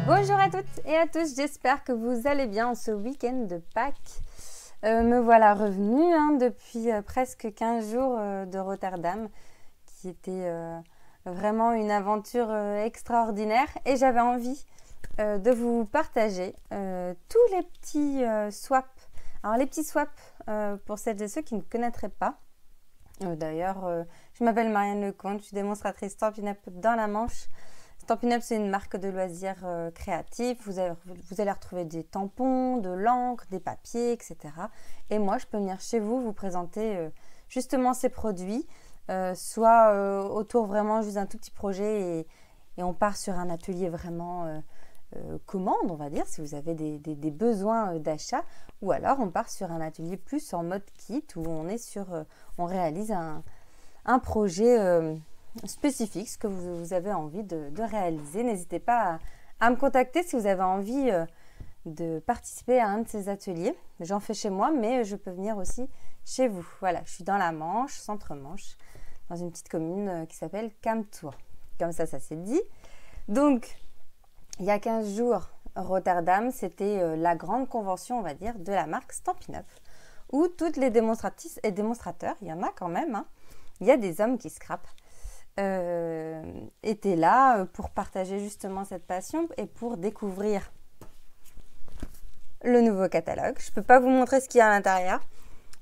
Bonjour à toutes et à tous, j'espère que vous allez bien en ce week-end de Pâques. Me voilà revenue depuis presque 15 jours de Rotterdam, qui était vraiment une aventure extraordinaire. Et j'avais envie de vous partager tous les petits swaps. Alors les petits swaps, pour celles et ceux qui ne connaîtraient pas. D'ailleurs, je m'appelle Marianne Lecomte, je suis démonstratrice Stampin' Up dans la Manche. Stampin' Up, c'est une marque de loisirs créatifs. Vous allez retrouver des tampons, de l'encre, des papiers, etc. Et moi, je peux venir chez vous vous présenter justement ces produits, soit autour vraiment juste d'un tout petit projet et on part sur un atelier vraiment commande, on va dire, si vous avez des besoins d'achat, ou alors on part sur un atelier plus en mode kit où on réalise un projet spécifique, ce que vous avez envie de réaliser. N'hésitez pas à me contacter si vous avez envie de participer à un de ces ateliers. J'en fais chez moi, mais je peux venir aussi chez vous. Voilà, je suis dans la Manche, centre-Manche, dans une petite commune qui s'appelle Kamtoor. Comme ça s'est dit. Donc, il y a 15 jours, Rotterdam, c'était la grande convention, on va dire, de la marque Stampin' Up, où toutes les démonstratrices et démonstrateurs, il y en a quand même, il y a des hommes qui scrapent, étaient là pour partager justement cette passion et pour découvrir le nouveau catalogue. Je ne peux pas vous montrer ce qu'il y a à l'intérieur,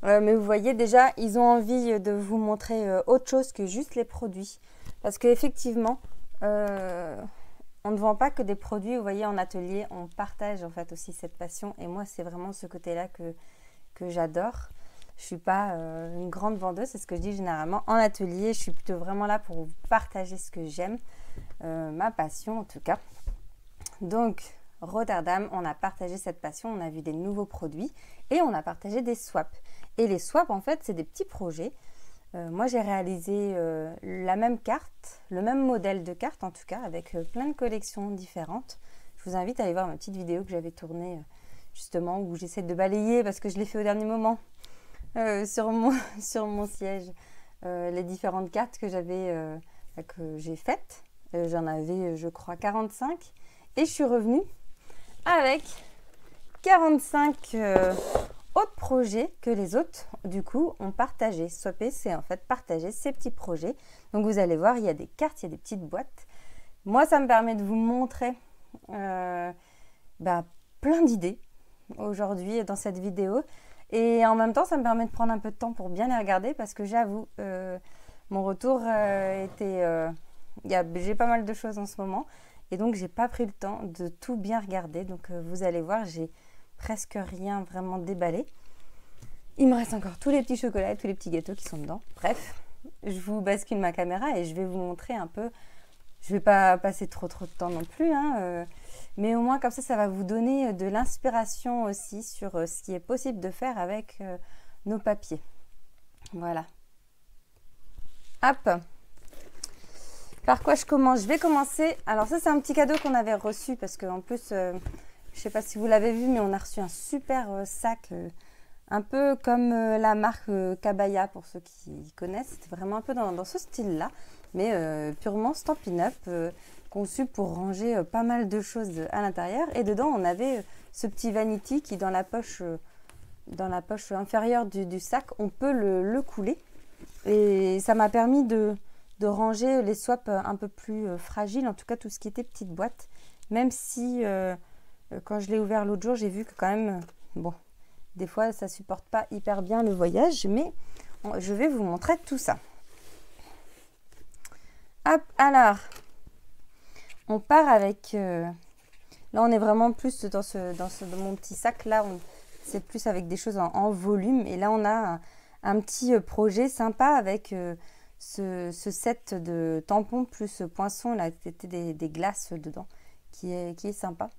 mais vous voyez déjà, ils ont envie de vous montrer autre chose que juste les produits. Parce qu'effectivement, on ne vend pas que des produits, vous voyez, en atelier, on partage en fait aussi cette passion. Et moi, c'est vraiment ce côté-là que j'adore. Je ne suis pas une grande vendeuse, c'est ce que je dis généralement. En atelier, je suis plutôt vraiment là pour vous partager ce que j'aime, ma passion en tout cas. Donc, Rotterdam, on a partagé cette passion, on a vu des nouveaux produits et on a partagé des swaps. Et les swaps, en fait, c'est des petits projets. Moi, j'ai réalisé la même carte, le même modèle de carte en tout cas, avec plein de collections différentes. Je vous invite à aller voir ma petite vidéo que j'avais tournée justement, où j'essaie de balayer, parce que je l'ai fait au dernier moment, sur mon siège, les différentes cartes que j'ai faites. J'en avais, je crois, 45. Et je suis revenue avec 45 autres projets que les autres, du coup, ont partagé. Swapper, c'est en fait partager ces petits projets. Donc, vous allez voir, il y a des cartes, il y a des petites boîtes. Moi, ça me permet de vous montrer plein d'idées aujourd'hui dans cette vidéo. Et en même temps, ça me permet de prendre un peu de temps pour bien les regarder parce que j'avoue, mon retour était... j'ai pas mal de choses en ce moment et donc j'ai pas pris le temps de tout bien regarder. Donc vous allez voir, j'ai presque rien vraiment déballé. Il me reste encore tous les petits chocolats et tous les petits gâteaux qui sont dedans. Bref, je vous bascule ma caméra et je vais vous montrer un peu. Je vais pas passer trop de temps non plus, mais au moins comme ça va vous donner de l'inspiration aussi sur ce qui est possible de faire avec nos papiers. Voilà. Hop. Par quoi je commence? Je vais commencer. Alors ça, c'est un petit cadeau qu'on avait reçu parce qu'en plus, je ne sais pas si vous l'avez vu, mais on a reçu un super sac, un peu comme la marque Kabaya pour ceux qui connaissent. C'était vraiment un peu dans ce style-là, mais purement Stampin' Up, conçu pour ranger pas mal de choses à l'intérieur. Et dedans, on avait ce petit vanity qui, dans la poche inférieure du sac, on peut le couler. Et ça m'a permis de ranger les swaps un peu plus fragiles, en tout cas tout ce qui était petite boîte. Même si, quand je l'ai ouvert l'autre jour, j'ai vu que quand même, des fois, ça ne supporte pas hyper bien le voyage, mais je vais vous montrer tout ça. Hop, alors, on part avec... là, on est vraiment plus dans mon petit sac. Là, c'est plus avec des choses en volume. Et là, on a un petit projet sympa avec ce set de tampons plus poinçons. Là, c'était des glaces dedans, qui est sympa.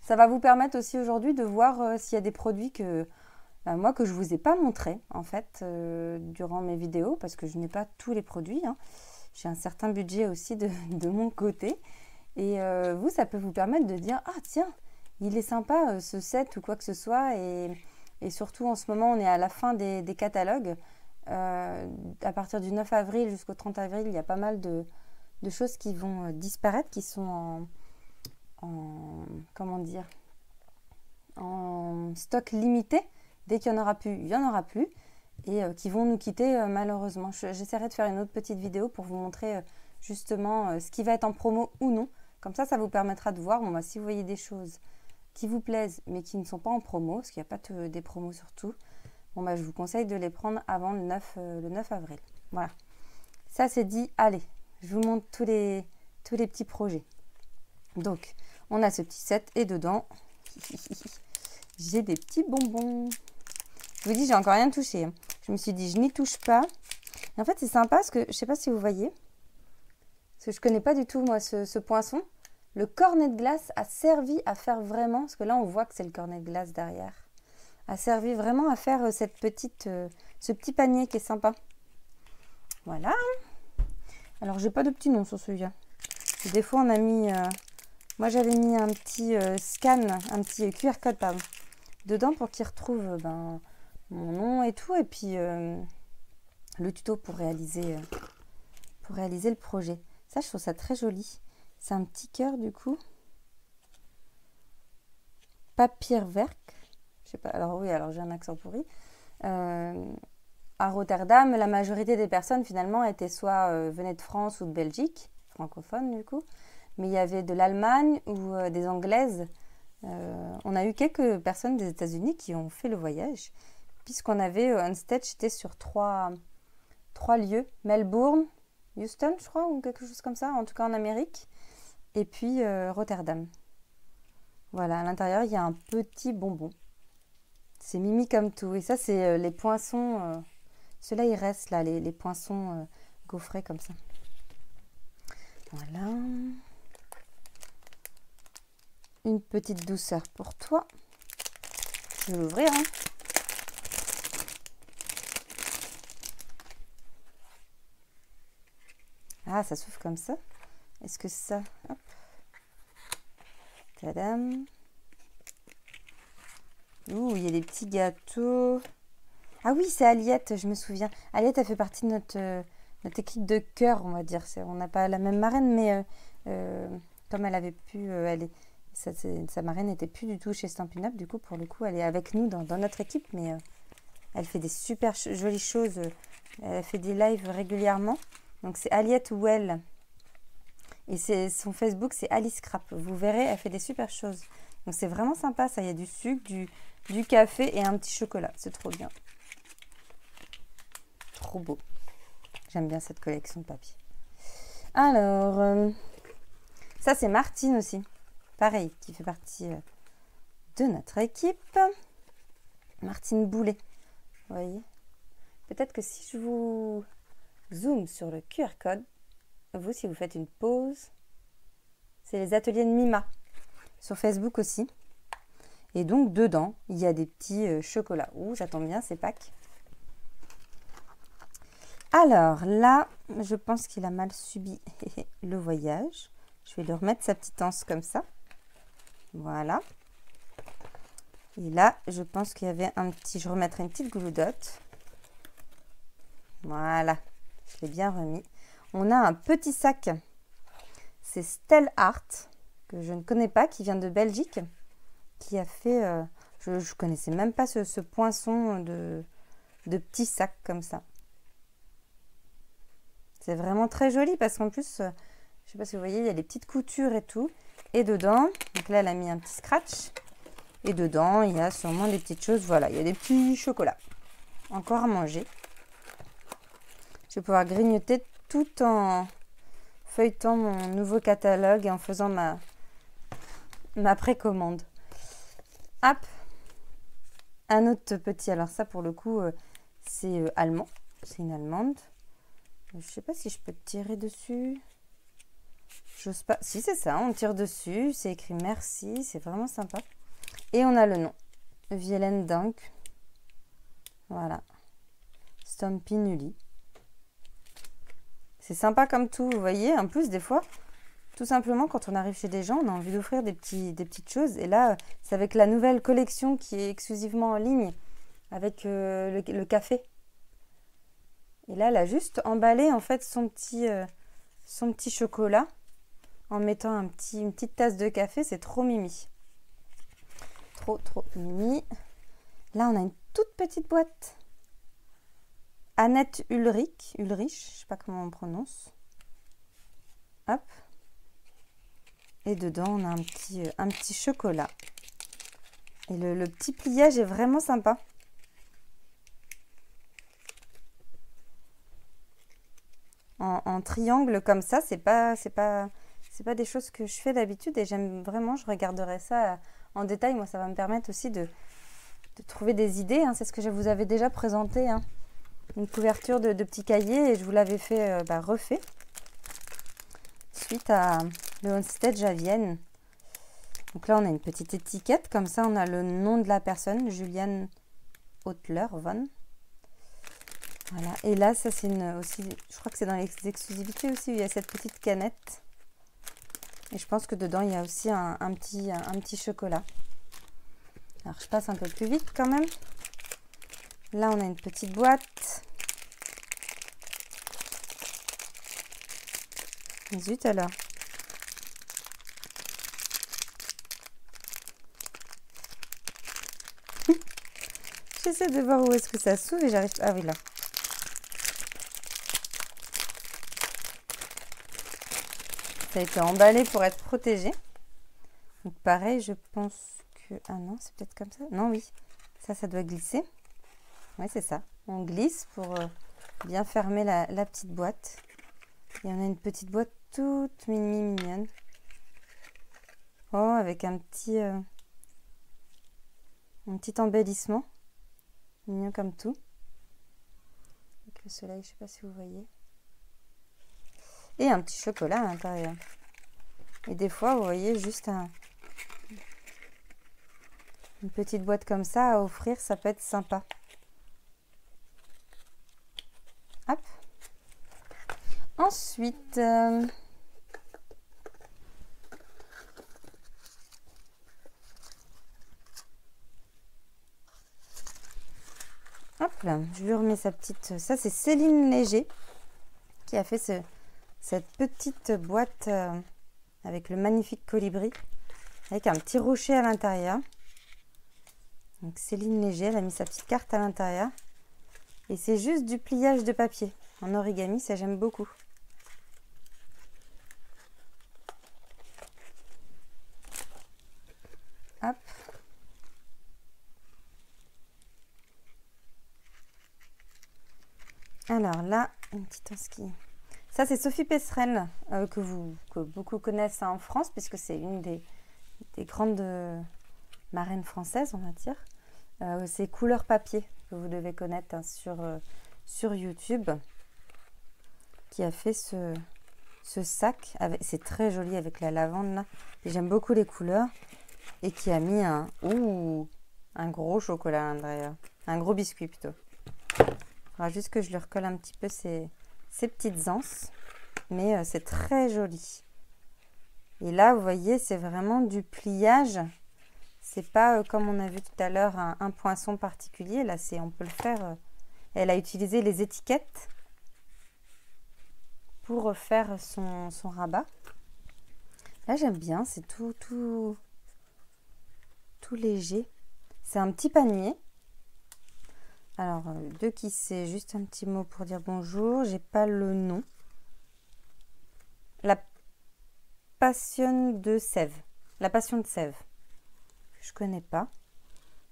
Ça va vous permettre aussi aujourd'hui de voir s'il y a des produits que je vous ai pas montré en fait durant mes vidéos, parce que je n'ai pas tous les produits. J'ai un certain budget aussi de mon côté. Et vous, ça peut vous permettre de dire « Ah tiens, il est sympa ce set ou quoi que ce soit. » Et surtout en ce moment, on est à la fin des catalogues. À partir du 9 avril jusqu'au 30 avril, il y a pas mal de choses qui vont disparaître, qui sont comment dire, en stock limité. Dès qu'il n'y en aura plus, il n'y en aura plus. Et qui vont nous quitter malheureusement. J'essaierai de faire une autre petite vidéo pour vous montrer justement ce qui va être en promo ou non. Comme ça vous permettra de voir, bon, bah, si vous voyez des choses qui vous plaisent mais qui ne sont pas en promo, parce qu'il n'y a pas des promos surtout, bon, bah, je vous conseille de les prendre avant le 9 avril. Voilà, ça c'est dit. Allez, je vous montre tous les petits projets. Donc, on a ce petit set et dedans, j'ai des petits bonbons. Je vous dis, j'ai encore rien touché. Hein. Je me suis dit, je n'y touche pas. Et en fait, c'est sympa parce que, je ne sais pas si vous voyez, parce que je ne connais pas du tout, moi, ce poinçon. Le cornet de glace a servi à faire vraiment, parce que là, on voit que c'est le cornet de glace derrière, a servi vraiment à faire ce petit panier qui est sympa. Voilà. Alors, j'ai pas de petit nom sur celui-là. Des fois, on a mis... moi, j'avais mis un petit scan, un petit QR code, pardon, dedans pour qu'il retrouve mon nom et tout. Et puis, le tuto pour réaliser le projet. Ça, je trouve ça très joli. C'est un petit cœur, du coup. Papierwerk. Je sais pas. Alors, oui, alors j'ai un accent pourri. À Rotterdam, la majorité des personnes, finalement, étaient soit venaient de France ou de Belgique, francophones, du coup. Mais il y avait de l'Allemagne ou des Anglaises. On a eu quelques personnes des États-Unis qui ont fait le voyage, puisqu'on avait un stage, c'était sur trois lieux. Melbourne, Houston, je crois, ou quelque chose comme ça, en tout cas en Amérique. Et puis Rotterdam. Voilà, à l'intérieur, il y a un petit bonbon. C'est mimi comme tout. Et ça, c'est les poinçons. Ceux-là, ils restent là, les poinçons gaufrés comme ça. Voilà. Une petite douceur pour toi. Je vais l'ouvrir. Hein. Ah, ça s'ouvre comme ça. Est-ce que ça... Hop. Tadam. Ouh, il y a des petits gâteaux. Ah oui, c'est Aliette, je me souviens. Aliette, elle fait partie de notre équipe de cœur, on va dire. On n'a pas la même marraine, mais comme elle avait pu... sa marraine n'était plus du tout chez Stampin' Up. Du coup, pour le coup, elle est avec nous dans notre équipe, mais elle fait des super jolies choses. Elle fait des lives régulièrement. Donc, c'est Aliette Well. Et son Facebook, c'est Alice Scrap. Vous verrez, elle fait des super choses. Donc, c'est vraiment sympa, ça. Il y a du sucre, du café et un petit chocolat. C'est trop bien. Trop beau. J'aime bien cette collection de papier. Alors, ça, c'est Martine aussi. Pareil, qui fait partie de notre équipe. Martine Boulet. Vous voyez? Peut-être que si je vous zoome sur le QR code, vous, si vous faites une pause, c'est les ateliers de Mima. Sur Facebook aussi. Et donc, dedans, il y a des petits chocolats. Ouh, ça tombe bien, c'est Pâques. Alors, là, je pense qu'il a mal subi le voyage. Je vais lui remettre sa petite anse comme ça. Voilà. Et là, je pense qu'il y avait un petit... Je remettrai une petite gouloudotte. Voilà. Je l'ai bien remis. On a un petit sac. C'est Stell Art, que je ne connais pas, qui vient de Belgique, qui a fait... je ne connaissais même pas ce poinçon de petits sacs comme ça. C'est vraiment très joli parce qu'en plus, je ne sais pas si vous voyez, il y a les petites coutures et tout. Et dedans, donc là, elle a mis un petit scratch. Et dedans, il y a sûrement des petites choses. Voilà, il y a des petits chocolats. Encore à manger. Je vais pouvoir grignoter tout en feuilletant mon nouveau catalogue et en faisant ma précommande. Hop. Un autre petit. Alors ça, pour le coup, c'est allemand. C'est une allemande. Je ne sais pas si je peux tirer dessus. J'ose pas. Si, c'est ça. On tire dessus. C'est écrit merci. C'est vraiment sympa. Et on a le nom. Vielen Dank. Voilà. Stampin' Uli. C'est sympa comme tout, vous voyez. En plus, des fois, tout simplement, quand on arrive chez des gens, on a envie d'offrir des petites choses. Et là, c'est avec la nouvelle collection qui est exclusivement en ligne, avec le café. Et là, elle a juste emballé, en fait, son petit chocolat en mettant une petite tasse de café. C'est trop mimi. Trop mimi. Là, on a une toute petite boîte. Annette Ulrich, je ne sais pas comment on prononce. Hop. Et dedans, on a un petit chocolat. Et le petit pliage est vraiment sympa. En triangle comme ça, c'est pas des choses que je fais d'habitude et j'aime vraiment, je regarderai ça en détail. Moi, ça va me permettre aussi de trouver des idées. Hein. C'est ce que je vous avais déjà présenté. Hein. Une couverture de petits cahiers et je vous l'avais fait refait suite à le Onstage à Vienne. Donc là, on a une petite étiquette. Comme ça, on a le nom de la personne, Juliane Hotler von. Voilà. Et là, ça c'est aussi, je crois que c'est dans les exclusivités aussi où il y a cette petite canette. Et je pense que dedans, il y a aussi un petit chocolat. Alors, je passe un peu plus vite quand même. Là, on a une petite boîte. Zut alors. J'essaie de voir où est-ce que ça s'ouvre et j'arrive... Ah oui, là. Ça a été emballé pour être protégé. Donc pareil, je pense que... Ah non, c'est peut-être comme ça. Non, oui. Ça doit glisser. Oui, c'est ça. On glisse pour bien fermer la petite boîte. Et on a une petite boîte toute mignonne. Oh, avec un petit embellissement. Mignon comme tout. Avec le soleil, je ne sais pas si vous voyez. Et un petit chocolat à l'intérieur. Et des fois, vous voyez, juste une petite boîte comme ça à offrir, ça peut être sympa. Hop. Ensuite, hop là, je lui remets sa petite... Ça, c'est Céline Léger qui a fait cette petite boîte avec le magnifique colibri, avec un petit rocher à l'intérieur. Donc Céline Léger, elle a mis sa petite carte à l'intérieur. Et c'est juste du pliage de papier en origami, ça j'aime beaucoup. Hop. Alors là, une petite ski. Ça c'est Sophie Pestrel que beaucoup connaissent en France puisque c'est une des grandes marraines françaises, on va dire. C'est Couleur Papier que vous devez connaître hein, sur YouTube, qui a fait ce sac. C'est très joli avec la lavande là. J'aime beaucoup les couleurs. Et qui a mis un gros chocolat à l'intérieur. Un gros biscuit plutôt. Il faudra juste que je lui recolle un petit peu ces petites anses. Mais c'est très joli. Et là, vous voyez, c'est vraiment du pliage. C'est pas comme on a vu tout à l'heure un poinçon particulier. Là, on peut le faire. Elle a utilisé les étiquettes pour faire son rabat. Là, j'aime bien. C'est tout léger. C'est un petit panier. Alors, de qui c'est? Juste un petit mot pour dire bonjour. J'ai pas le nom. La passion de Sèvres. La passion de Sèvres. Je connais pas.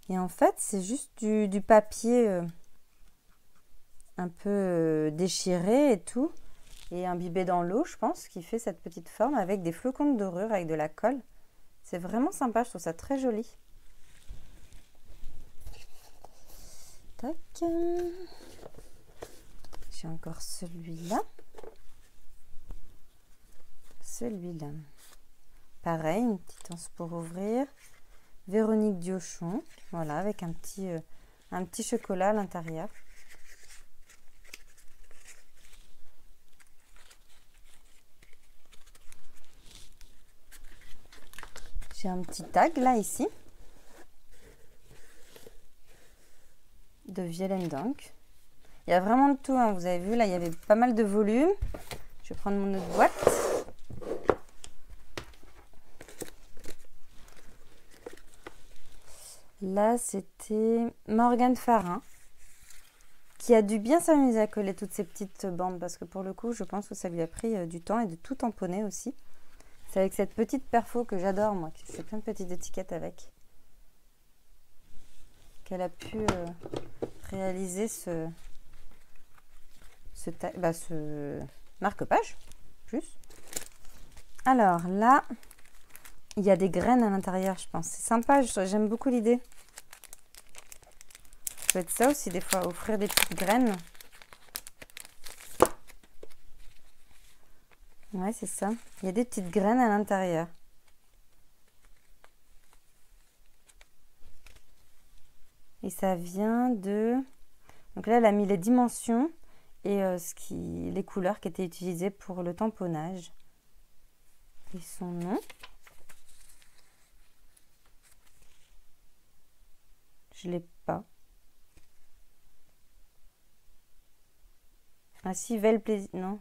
Et en fait, c'est juste du papier un peu déchiré et tout. Et imbibé dans l'eau, je pense, qui fait cette petite forme avec des flocons de dorure, avec de la colle. C'est vraiment sympa, je trouve ça très joli. Tac. J'ai encore celui-là. Celui-là. Pareil, une petite anse pour ouvrir. Véronique Diochon. Voilà, avec un petit chocolat à l'intérieur. J'ai un petit tag là, ici. De Violaine Dunk. Il y a vraiment de tout, hein. Vous avez vu, là, il y avait pas mal de volume. Je vais prendre mon autre boîte. là, c'était Morgane Farin, qui a dû bien s'amuser à coller toutes ces petites bandes, parce que pour le coup, je pense que ça lui a pris du temps et de tout tamponner aussi. C'est avec cette petite perfo que j'adore, moi, qui fait plein de petites étiquettes avec, qu'elle a pu réaliser ce marque-page, plus. Alors là, il y a des graines à l'intérieur, je pense. C'est sympa, j'aime beaucoup l'idée. Ça peut être ça aussi, des fois, offrir des petites graines. Ouais, c'est ça. Il y a des petites graines à l'intérieur. Et ça vient de... Donc là, elle a mis les dimensions et les couleurs qui étaient utilisées pour le tamponnage. Et son nom. Je l'ai pas. Ah si, Vel Plaisir. Non,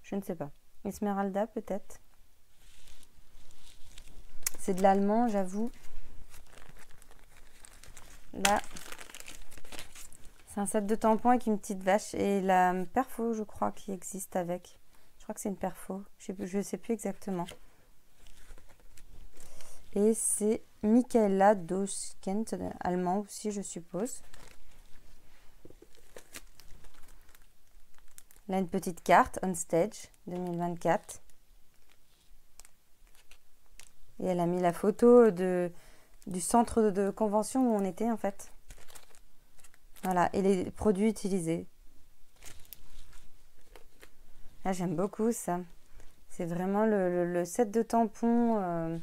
je ne sais pas. Esmeralda peut-être. C'est de l'allemand, j'avoue. Là, c'est un set de tampons avec une petite vache et la perfo, je crois, qui existe avec. Je crois que c'est une perfo. Je ne sais plus exactement. Et c'est Michaela Doskent, allemand aussi, je suppose. Là, une petite carte, On Stage 2024. Et elle a mis la photo du centre de convention où on était, en fait. Voilà, et les produits utilisés. Là, j'aime beaucoup ça. C'est vraiment le set de tampons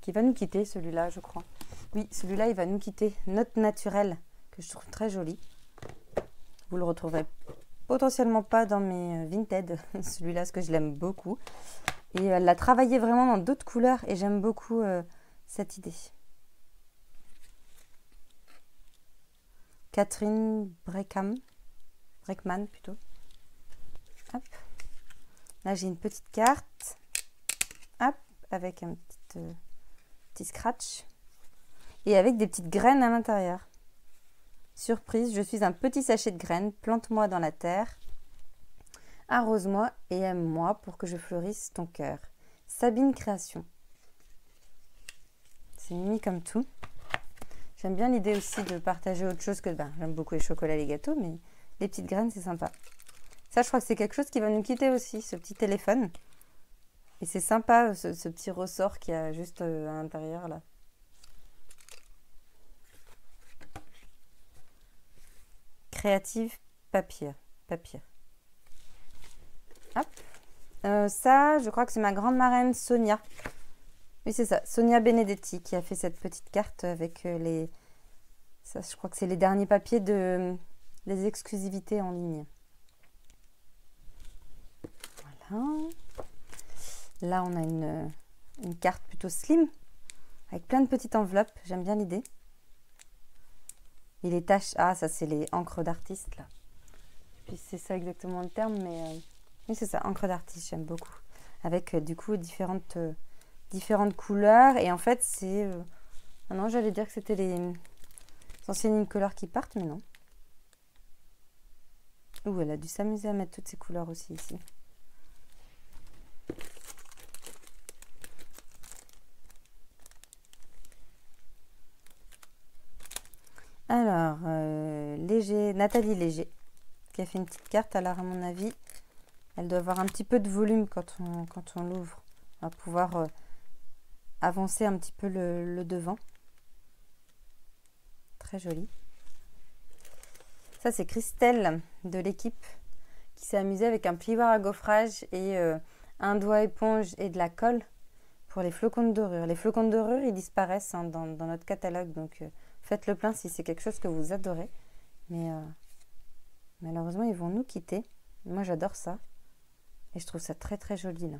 qui va nous quitter, celui-là, je crois. Oui, celui-là, il va nous quitter. Note naturelle, que je trouve très joli. Vous le retrouverez potentiellement pas dans mes Vinted, celui-là, parce que je l'aime beaucoup. Et elle l'a travaillé vraiment dans d'autres couleurs et j'aime beaucoup cette idée. Catherine Breckman plutôt. Hop. Là, j'ai une petite carte. Hop, avec un petit scratch. Et avec des petites graines à l'intérieur. Surprise, je suis un petit sachet de graines. Plante-moi dans la terre. Arrose-moi et aime-moi pour que je fleurisse ton cœur. Sabine Création. C'est mimi comme tout. J'aime bien l'idée aussi de partager autre chose que... j'aime beaucoup les chocolats et les gâteaux, mais les petites graines, c'est sympa. Ça, je crois que c'est quelque chose qui va nous quitter aussi, ce petit téléphone. Et c'est sympa, ce petit ressort qu'il y a juste à l'intérieur, là. Créative papier. Hop. Ça, je crois que c'est ma grande marraine Sonia. Oui, c'est ça, Sonia Benedetti qui a fait cette petite carte avec les... Ça, je crois que c'est les derniers papiers des exclusivités en ligne. Voilà. Là, on a une carte plutôt slim avec plein de petites enveloppes. J'aime bien l'idée. Et les taches... Ah, ça, c'est les encres d'artiste, là. Puis c'est ça exactement le terme, mais... Oui, c'est ça, encre d'artiste, j'aime beaucoup. Avec, du coup, différentes couleurs. Et en fait, c'est... Ah non, j'allais dire que c'était les anciennes couleurs qui partent, mais non. Ouh, elle a dû s'amuser à mettre toutes ces couleurs aussi, ici. Alors, Nathalie Léger, qui a fait une petite carte. Alors, à mon avis, elle doit avoir un petit peu de volume quand on l'ouvre. On va pouvoir avancer un petit peu le devant. Très joli. Ça, c'est Christelle de l'équipe qui s'est amusée avec un plioir à gaufrage et un doigt éponge et de la colle pour les flocons de dorure. Les flocons de dorure, ils disparaissent dans notre catalogue, donc faites le plein si c'est quelque chose que vous adorez. Mais malheureusement, ils vont nous quitter. Moi, j'adore ça. Et je trouve ça très, très joli, là.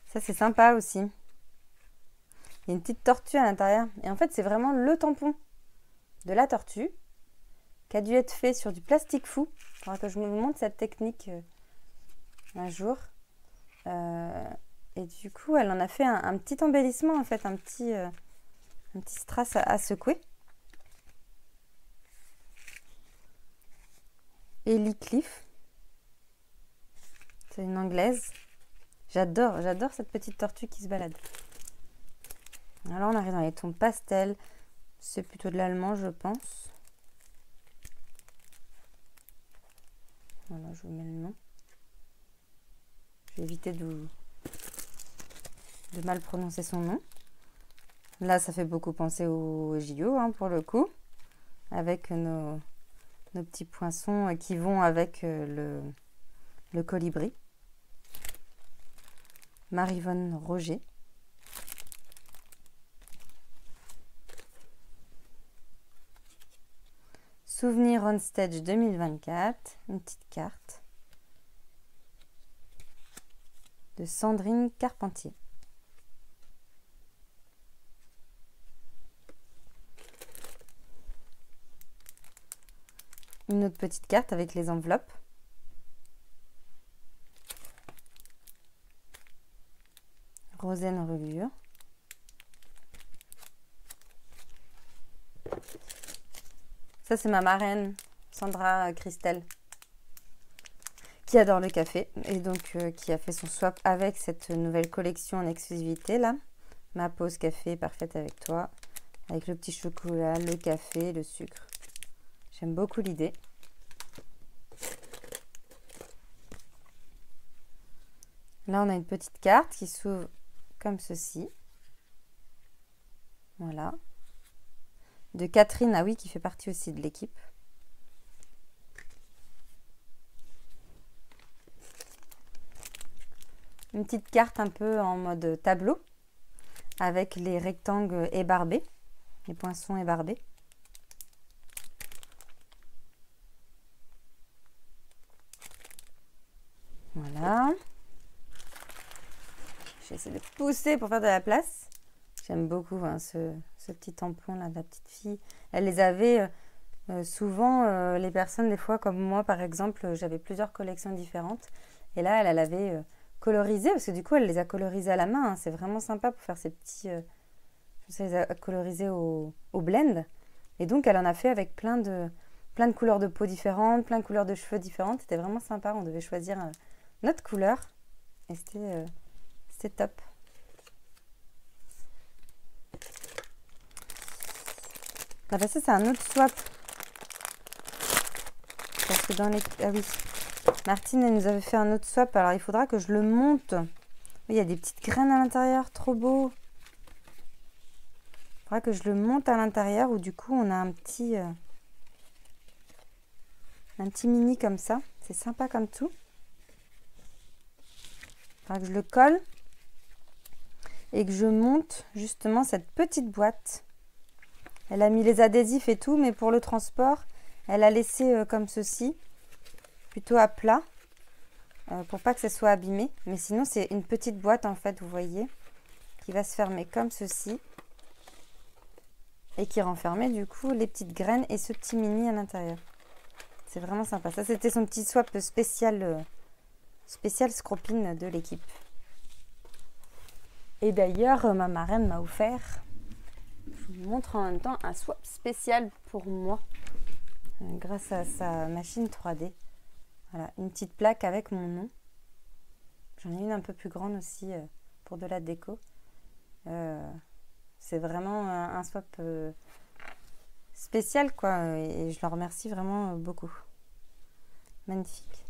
Ça, c'est sympa aussi. Il y a une petite tortue à l'intérieur. Et en fait, c'est vraiment le tampon de la tortue qui a dû être fait sur du plastique fou. Il faudra que je vous montre cette technique un jour. Et du coup, elle en a fait un petit embellissement, en fait, un petit strass à secouer. Ellie Cliff. C'est une anglaise. J'adore cette petite tortue qui se balade. Alors, on arrive dans les tons pastel. C'est plutôt de l'allemand, je pense. Voilà, je vous mets le nom. Je vais éviter de mal prononcer son nom. Là, ça fait beaucoup penser au JO, hein, pour le coup. Avec nos petits poinçons qui vont avec le colibri. Marivonne Roger. Souvenir on Stage 2024. Une petite carte. De Sandrine Carpentier. Une autre petite carte avec les enveloppes. Rosaine Reliure. Ça, c'est ma marraine, Sandra Christelle, qui adore le café et donc qui a fait son swap avec cette nouvelle collection en exclusivité là. Ma pause café parfaite avec toi, avec le petit chocolat, le café, le sucre. J'aime beaucoup l'idée. Là, on a une petite carte qui s'ouvre comme ceci. Voilà. De Catherine, ah oui, qui fait partie aussi de l'équipe. Une petite carte un peu en mode tableau, avec les rectangles ébarbés, les poinçons ébarbés. Voilà. J'essaie de pousser pour faire de la place. J'aime beaucoup hein, ce petit tampon là de la petite fille. Elle les avait souvent, les personnes des fois comme moi par exemple, j'avais plusieurs collections différentes. Et là, elle avait colorisé, parce que du coup, elle les a colorisés à la main. Hein. C'est vraiment sympa pour faire ces petits... je sais, les a colorisés au blend. Et donc, elle en a fait avec plein de couleurs de peau différentes, plein de couleurs de cheveux différentes. C'était vraiment sympa. On devait choisir notre couleur. Et c'était top. Ah bah ça, c'est un autre swap. Parce que dans les... Ah oui. Martine, elle nous avait fait un autre swap. Alors, il faudra que je le monte. Oui, il y a des petites graines à l'intérieur. Trop beau. Il faudra que je le monte à l'intérieur. Ou du coup, on a un petit mini comme ça. C'est sympa comme tout. Il faudra que je le colle. Et que je monte justement cette petite boîte. Elle a mis les adhésifs et tout. Mais pour le transport, elle a laissé comme ceci. Plutôt à plat. Pour pas que ça soit abîmé. Mais sinon, c'est une petite boîte en fait, vous voyez. Qui va se fermer comme ceci. Et qui renfermait du coup les petites graines et ce petit mini à l'intérieur. C'est vraiment sympa. Ça, c'était son petit swap spécial Scropine de l'équipe. Et d'ailleurs, ma marraine m'a offert, je vous montre en même temps, un swap spécial pour moi. Grâce à sa machine 3D. Voilà, une petite plaque avec mon nom. J'en ai une un peu plus grande aussi pour de la déco. C'est vraiment un swap spécial quoi et je le remercie vraiment beaucoup. Magnifique.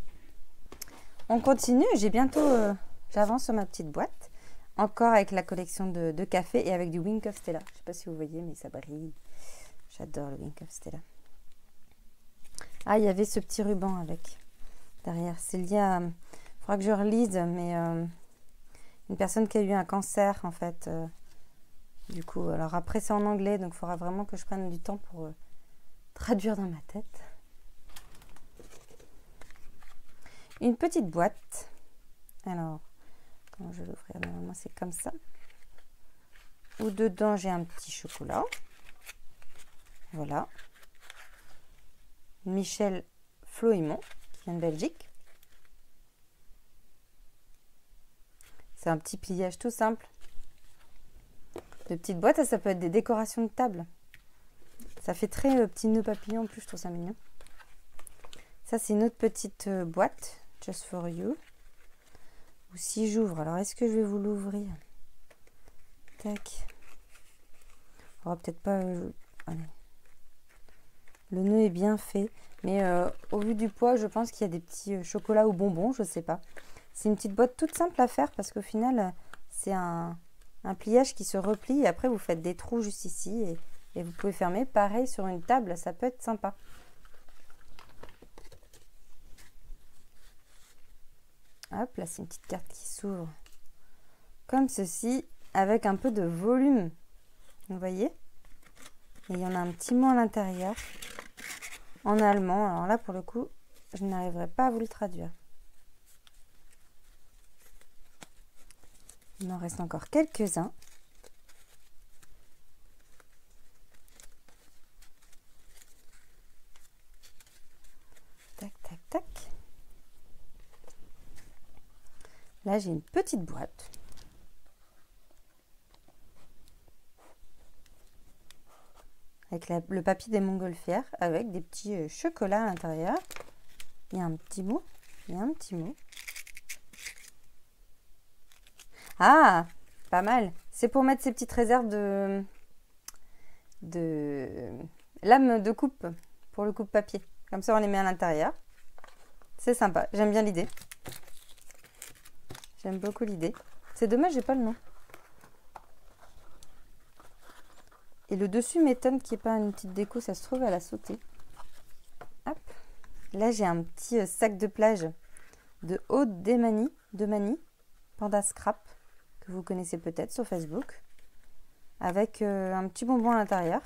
On continue, j'avance sur ma petite boîte. Encore avec la collection de café et avec du Wink of Stella. Je ne sais pas si vous voyez mais ça brille. J'adore le Wink of Stella. Ah, il y avait ce petit ruban avec derrière. C'est lié à... Il faudra que je relise mais une personne qui a eu un cancer en fait. Du coup, alors après c'est en anglais, donc il faudra vraiment que je prenne du temps pour traduire dans ma tête. Une petite boîte. Alors, comment je vais l'ouvrir? Normalement c'est comme ça. Où dedans j'ai un petit chocolat. Voilà. Michel Floimont, qui vient de Belgique. C'est un petit pliage tout simple. De petites boîtes, ça peut être des décorations de table. Ça fait très petit nœud papillon en plus, je trouve ça mignon. Ça, c'est une autre petite boîte, Just for You. Ou si j'ouvre, alors est-ce que je vais vous l'ouvrir? Tac. Oh, peut-être pas. Allez. Le nœud est bien fait, mais au vu du poids, je pense qu'il y a des petits chocolats ou bonbons, je sais pas. C'est une petite boîte toute simple à faire parce qu'au final, c'est un pliage qui se replie et après vous faites des trous juste ici et vous pouvez fermer. Pareil sur une table, ça peut être sympa. Hop, là c'est une petite carte qui s'ouvre comme ceci avec un peu de volume. Vous voyez? Et il y en a un petit mot à l'intérieur en allemand. Alors là pour le coup, je n'arriverai pas à vous le traduire. Il m'en reste encore quelques-uns. Tac, tac, tac. Là, j'ai une petite boîte. Avec le papier des montgolfières, avec des petits chocolats à l'intérieur. Il y a un petit mot. Il y a un petit mot. Ah, pas mal. C'est pour mettre ces petites réserves de lame de coupe pour le coupe-papier. Comme ça, on les met à l'intérieur. C'est sympa. J'aime bien l'idée. J'aime beaucoup l'idée. C'est dommage, j'ai pas le nom. Et le dessus m'étonne qu'il n'y ait pas une petite déco. Ça se trouve, elle a sauté. Hop. Là, j'ai un petit sac de plage de Aude de Mani, Panda Scrap, que vous connaissez peut-être sur Facebook, avec un petit bonbon à l'intérieur.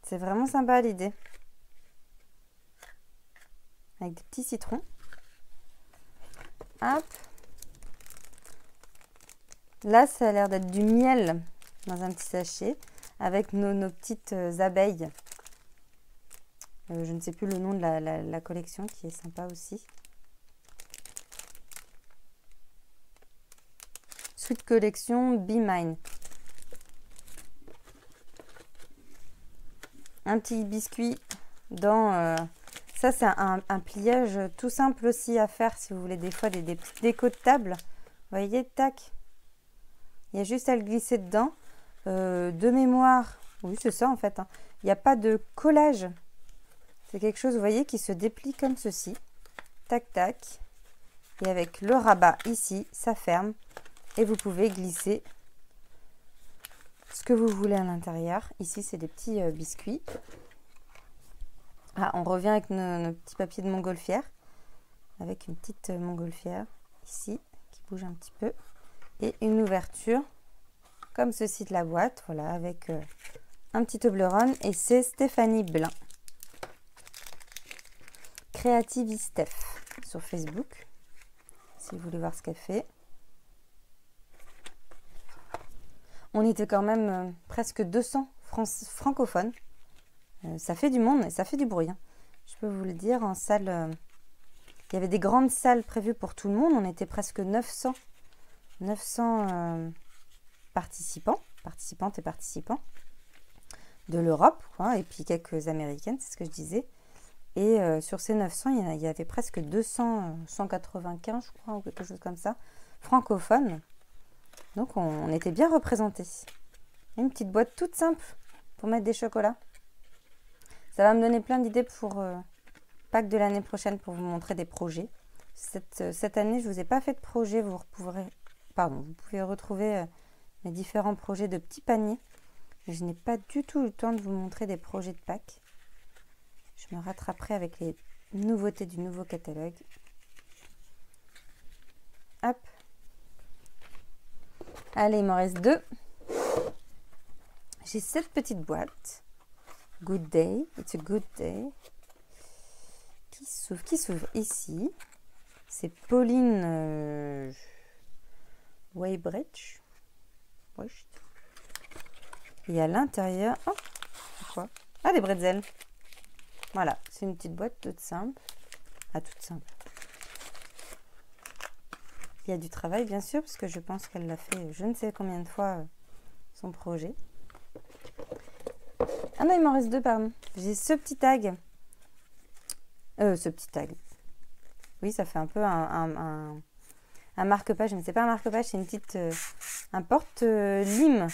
C'est vraiment sympa l'idée. Avec des petits citrons. Hop. Là, ça a l'air d'être du miel dans un petit sachet avec nos petites abeilles. Je ne sais plus le nom de la collection qui est sympa aussi. Sweet Collection Be Mine. Un petit biscuit dans... ça, c'est un pliage tout simple aussi à faire si vous voulez des fois des petites décos de table. Vous voyez, tac. Il y a juste à le glisser dedans. De mémoire, oui, c'est ça en fait. Hein. Il n'y a pas de collage. C'est quelque chose, vous voyez, qui se déplie comme ceci. Tac, tac. Et avec le rabat ici, ça ferme. Et vous pouvez glisser ce que vous voulez à l'intérieur. Ici, c'est des petits biscuits. Ah, on revient avec nos petits papiers de montgolfière. Avec une petite montgolfière ici, qui bouge un petit peu. Et une ouverture, comme ceci de la boîte. Voilà, avec un petit Toblerone. Et c'est Stéphanie Blin. Creativistef sur Facebook. Si vous voulez voir ce qu'elle fait. On était quand même presque 200 francophones. Ça fait du monde et ça fait du bruit. Hein. Je peux vous le dire, en salle, il y avait des grandes salles prévues pour tout le monde. On était presque 900 participantes et participants de l'Europe, et puis quelques Américaines, c'est ce que je disais. Et sur ces 900, il y avait presque 200, 195, je crois, ou quelque chose comme ça, francophones. Donc, on était bien représentés. Une petite boîte toute simple pour mettre des chocolats. Ça va me donner plein d'idées pour Pâques de l'année prochaine pour vous montrer des projets. Cette année, je ne vous ai pas fait de projet. Vous pouvez retrouver mes différents projets de petits paniers. Mais je n'ai pas du tout eu le temps de vous montrer des projets de Pâques. Je me rattraperai avec les nouveautés du nouveau catalogue. Hop. Allez, il m'en reste 2. J'ai cette petite boîte. Good Day. It's a good day. Qui s'ouvre ici. C'est Pauline Weybrecht. Et à l'intérieur... Oh, c'est quoi? Ah, des bretzels. Voilà, c'est une petite boîte toute simple. Ah, toute simple. Il y a du travail, bien sûr, parce que je pense qu'elle l'a fait je ne sais combien de fois, son projet. Ah non, il m'en reste 2, pardon. J'ai ce petit tag. Ce petit tag. Oui, ça fait un peu un marque-page, mais c'est pas un marque-page, c'est une petite, un porte-lime.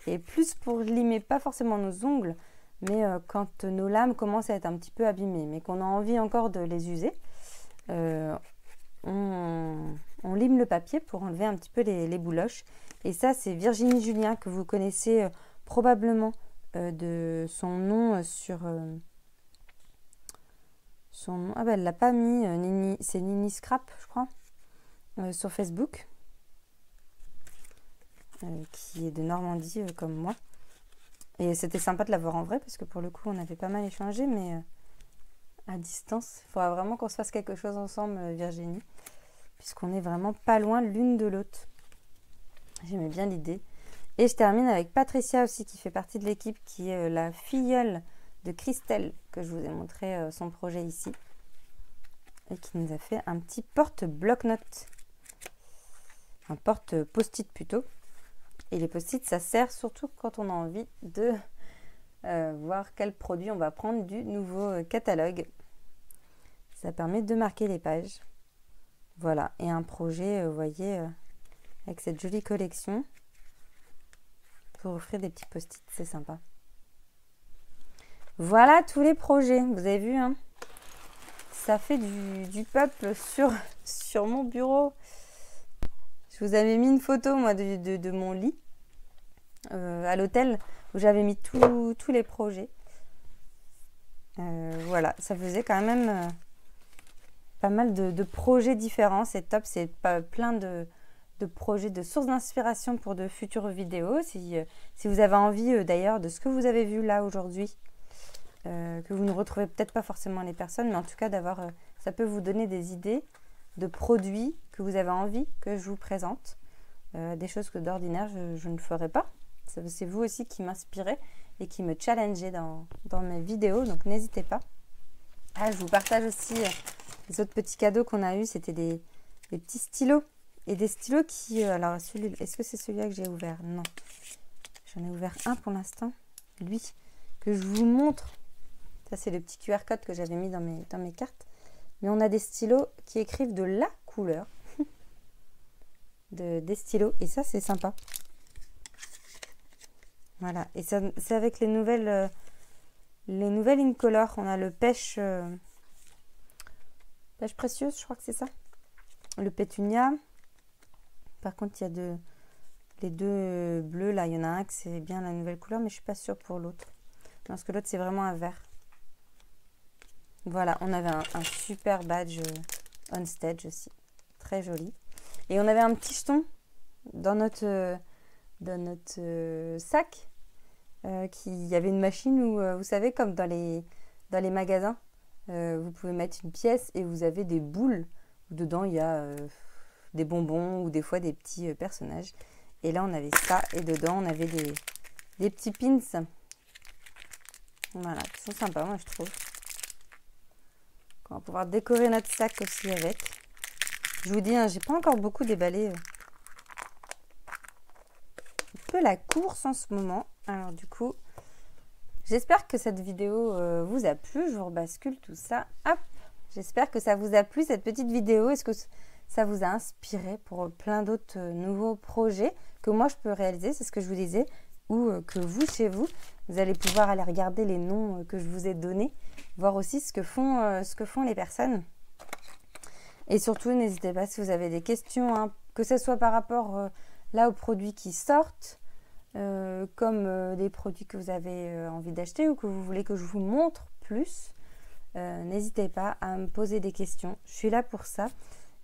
Et plus pour limer, pas forcément nos ongles, mais quand nos lames commencent à être un petit peu abîmées, mais qu'on a envie encore de les user, on lime le papier pour enlever un petit peu les bouloches. Et ça, c'est Virginie Julien, que vous connaissez probablement de son nom sur... son nom. Ah ben, elle l'a pas mis, c'est Nini Scrap, je crois, sur Facebook, qui est de Normandie comme moi. Et c'était sympa de la voir en vrai, parce que pour le coup, on avait pas mal échangé, mais à distance. Il faudra vraiment qu'on se fasse quelque chose ensemble, Virginie, puisqu'on est vraiment pas loin l'une de l'autre. J'aimais bien l'idée. Et je termine avec Patricia aussi, qui fait partie de l'équipe, qui est la filleule de Christelle, que je vous ai montré son projet ici, et qui nous a fait un petit porte-bloc-notes, un porte-post-it plutôt. Et les post-it, ça sert surtout quand on a envie de voir quel produit on va prendre du nouveau catalogue. Ça permet de marquer les pages. Voilà, et un projet, vous voyez, avec cette jolie collection, pour offrir des petits post-it, c'est sympa. Voilà tous les projets, vous avez vu, hein, ça fait du peuple sur mon bureau. Je vous avais mis une photo, moi, de mon lit à l'hôtel, où j'avais mis tous les projets. Voilà, ça faisait quand même pas mal de projets différents. C'est top, c'est plein de projets, de sources d'inspiration pour de futures vidéos. Si vous avez envie d'ailleurs de ce que vous avez vu là aujourd'hui, que vous ne retrouvez peut-être pas forcément les personnes, mais en tout cas ça peut vous donner des idées de produits que vous avez envie que je vous présente. Des choses que d'ordinaire je ne ferai pas. C'est vous aussi qui m'inspirez et qui me challengez dans mes vidéos, donc n'hésitez pas. Ah, je vous partage aussi les autres petits cadeaux qu'on a eu. C'était des petits stylos. Et des stylos qui... alors, est-ce que c'est celui-là que j'ai ouvert? Non. J'en ai ouvert un pour l'instant. Lui, que je vous montre. Ça, c'est le petit QR code que j'avais mis dans mes cartes. Mais on a des stylos qui écrivent de la couleur. Des stylos. Et ça, c'est sympa. Voilà. Et c'est avec les nouvelles Incolor. On a le pêche précieuse, je crois que c'est ça. Le pétunia. Par contre, il y a les deux bleus, là, il y en a un que c'est bien la nouvelle couleur, mais je ne suis pas sûre pour l'autre. Parce que l'autre, c'est vraiment un vert. Voilà, on avait un super badge on stage aussi. Très joli. Et on avait un petit jeton dans notre sac. Il y avait une machine où, vous savez, comme dans les magasins, vous pouvez mettre une pièce et vous avez des boules. Dedans, il y a... des bonbons ou des fois des petits personnages. Et là, on avait ça. Et dedans, on avait des petits pins. Voilà, qui sont sympas, moi, je trouve. On va pouvoir décorer notre sac aussi avec. Je vous dis, hein, j'ai pas encore beaucoup déballé. Un peu la course en ce moment. Alors, du coup, j'espère que cette vidéo vous a plu. Je vous rebascule tout ça. Hop! J'espère que ça vous a plu, cette petite vidéo. Est-ce que ça vous a inspiré pour plein d'autres nouveaux projets que moi je peux réaliser, c'est ce que je vous disais, ou que vous, chez vous, vous allez pouvoir aller regarder les noms que je vous ai donnés, voir aussi ce que font les personnes. Et surtout, n'hésitez pas si vous avez des questions, hein, que ce soit par rapport là aux produits qui sortent, comme des produits que vous avez envie d'acheter ou que vous voulez que je vous montre plus. N'hésitez pas à me poser des questions. Je suis là pour ça.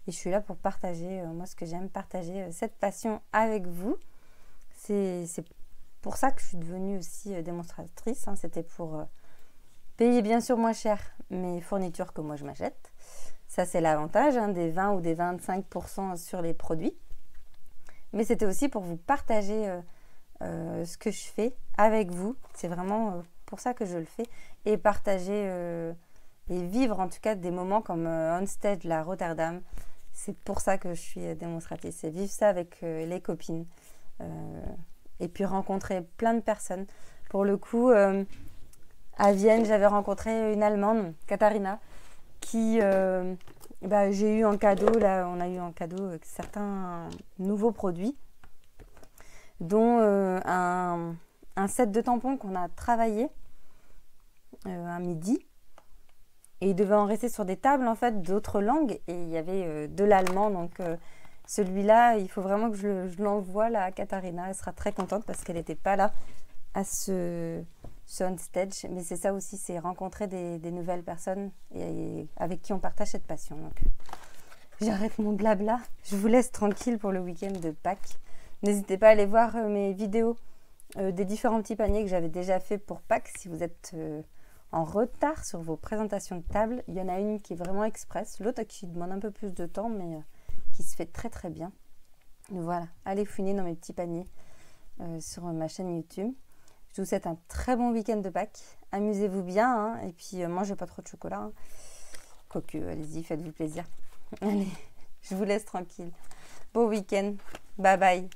Et je suis là pour partager, moi ce que j'aime, partager cette passion avec vous. C'est pour ça que je suis devenue aussi démonstratrice. Hein. C'était pour payer bien sûr moins cher mes fournitures que moi je m'achète. Ça c'est l'avantage, hein, des 20 ou des 25% sur les produits. Mais c'était aussi pour vous partager ce que je fais avec vous. C'est vraiment pour ça que je le fais. Et partager et vivre en tout cas des moments comme On Stage, la Rotterdam. C'est pour ça que je suis démonstratrice. C'est vivre ça avec les copines. Et puis rencontrer plein de personnes. Pour le coup, à Vienne, j'avais rencontré une Allemande, Katharina, qui j'ai eu en cadeau, là on a eu en cadeau certains nouveaux produits, dont un set de tampons qu'on a travaillé à midi. Et il devait en rester sur des tables en fait d'autres langues. Et il y avait de l'allemand. Donc celui-là, il faut vraiment que je l'envoie là, à Katharina. Elle sera très contente parce qu'elle n'était pas là à ce on stage. Mais c'est ça aussi, c'est rencontrer des nouvelles personnes et avec qui on partage cette passion. Donc j'arrête mon blabla. Je vous laisse tranquille pour le week-end de Pâques. N'hésitez pas à aller voir mes vidéos des différents petits paniers que j'avais déjà fait pour Pâques. Si vous êtes en retard sur vos présentations de table, il y en a une qui est vraiment express, l'autre qui demande un peu plus de temps, mais qui se fait très très bien. Voilà, allez fouiner dans mes petits paniers sur ma chaîne YouTube. Je vous souhaite un très bon week-end de Pâques. Amusez-vous bien, hein, et puis mangez pas trop de chocolat. Hein. Quoique, allez-y, faites-vous plaisir. Allez, je vous laisse tranquille. Bon week-end. Bye bye.